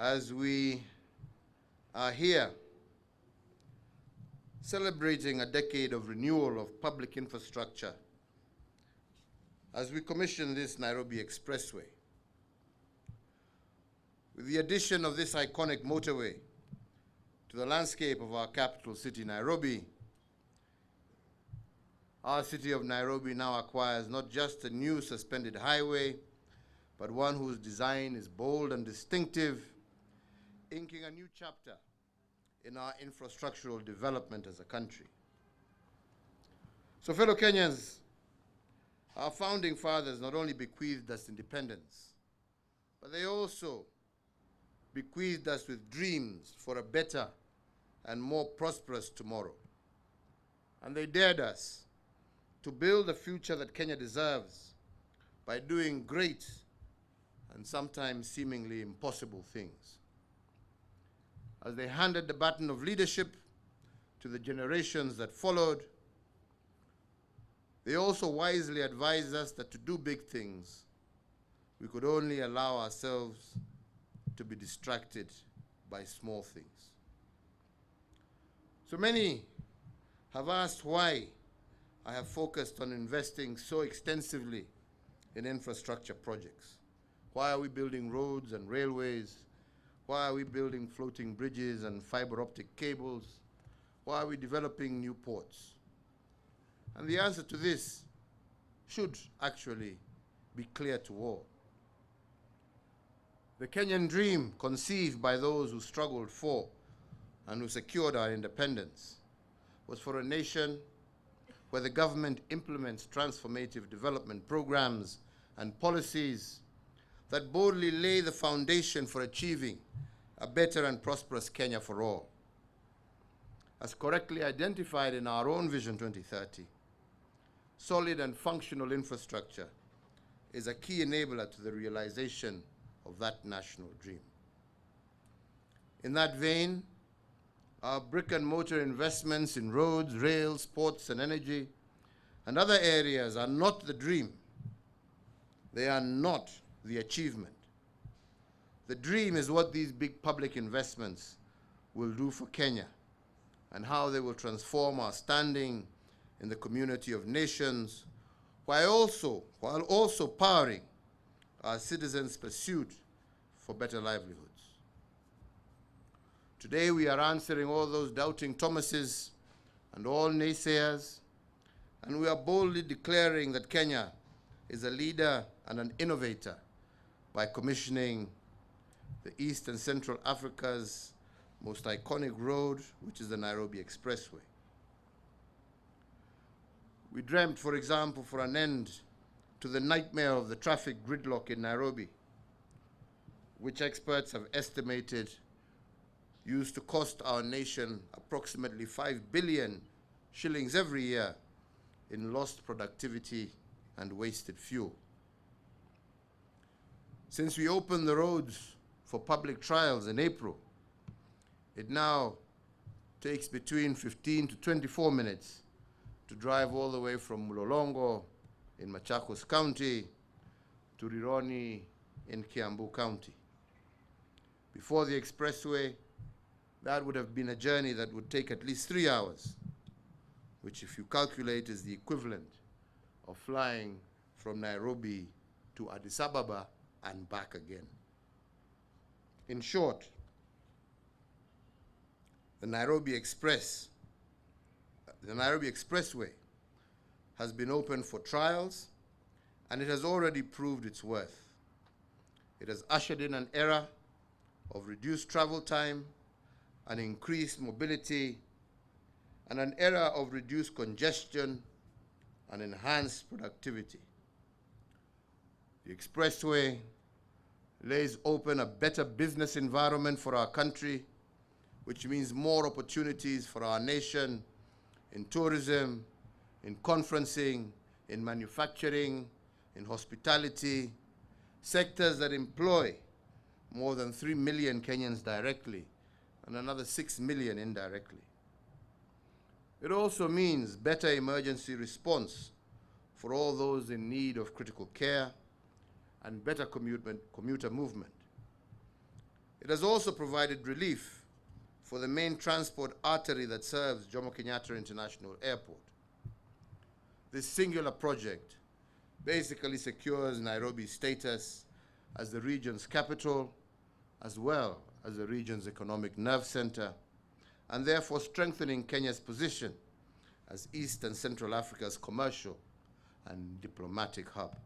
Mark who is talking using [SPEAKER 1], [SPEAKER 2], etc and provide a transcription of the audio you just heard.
[SPEAKER 1] as we are here celebrating a decade of renewal of public infrastructure, as we commission this Nairobi Expressway. With the addition of this iconic motorway to the landscape of our capital city, Nairobi, our city of Nairobi now acquires not just a new suspended highway, but one whose design is bold and distinctive, inking a new chapter in our infrastructural development as a country. So, fellow Kenyans, our founding fathers not only bequeathed us independence, but they also bequeathed us with dreams for a better and more prosperous tomorrow. And they dared us to build the future that Kenya deserves by doing great and sometimes seemingly impossible things. As they handed the baton of leadership to the generations that followed, they also wisely advised us that to do big things, we could only allow ourselves to be distracted by small things. So many have asked why I have focused on investing so extensively in infrastructure projects. Why are we building roads and railways? Why are we building floating bridges and fiber optic cables? Why are we developing new ports? And the answer to this should actually be clear to all. The Kenyan dream, conceived by those who struggled for and who secured our independence, was for a nation where the government implements transformative development programs and policies that boldly lay the foundation for achieving a better and prosperous Kenya for all. As correctly identified in our own Vision 2030, solid and functional infrastructure is a key enabler to the realization of that national dream. In that vein, our brick and mortar investments in roads, rails, ports, and energy, and other areas are not the dream. They are not the achievement. The dream is what these big public investments will do for Kenya and how they will transform our standing in the community of nations, while also powering our citizens' pursuit for better livelihoods. Today we are answering all those doubting Thomases and all naysayers, and we are boldly declaring that Kenya is a leader and an innovator by commissioning the East and Central Africa's most iconic road, which is the Nairobi Expressway. We dreamt, for example, for an end to the nightmare of the traffic gridlock in Nairobi, which experts have estimated used to cost our nation approximately 5 billion shillings every year in lost productivity and wasted fuel. Since we opened the roads for public trials in April, it now takes between 15 to 24 minutes to drive all the way from Mulolongo in Machakos County to Rironi in Kiambu County. Before the expressway, that would have been a journey that would take at least 3 hours, which, if you calculate, is the equivalent of flying from Nairobi to Addis Ababa and back again. In short, the Nairobi Expressway has been open for trials, and it has already proved its worth. It has ushered in an era of reduced travel time, an increased mobility, and an era of reduced congestion and enhanced productivity. The expressway lays open a better business environment for our country, which means more opportunities for our nation in tourism, in conferencing, in manufacturing, in hospitality, sectors that employ more than 3 million Kenyans directly and another 6 million indirectly. It also means better emergency response for all those in need of critical care and better commuter movement. It has also provided relief for the main transport artery that serves Jomo Kenyatta International Airport. This singular project basically secures Nairobi's status as the region's capital, as well as the region's economic nerve center, and therefore strengthening Kenya's position as East and Central Africa's commercial and diplomatic hub.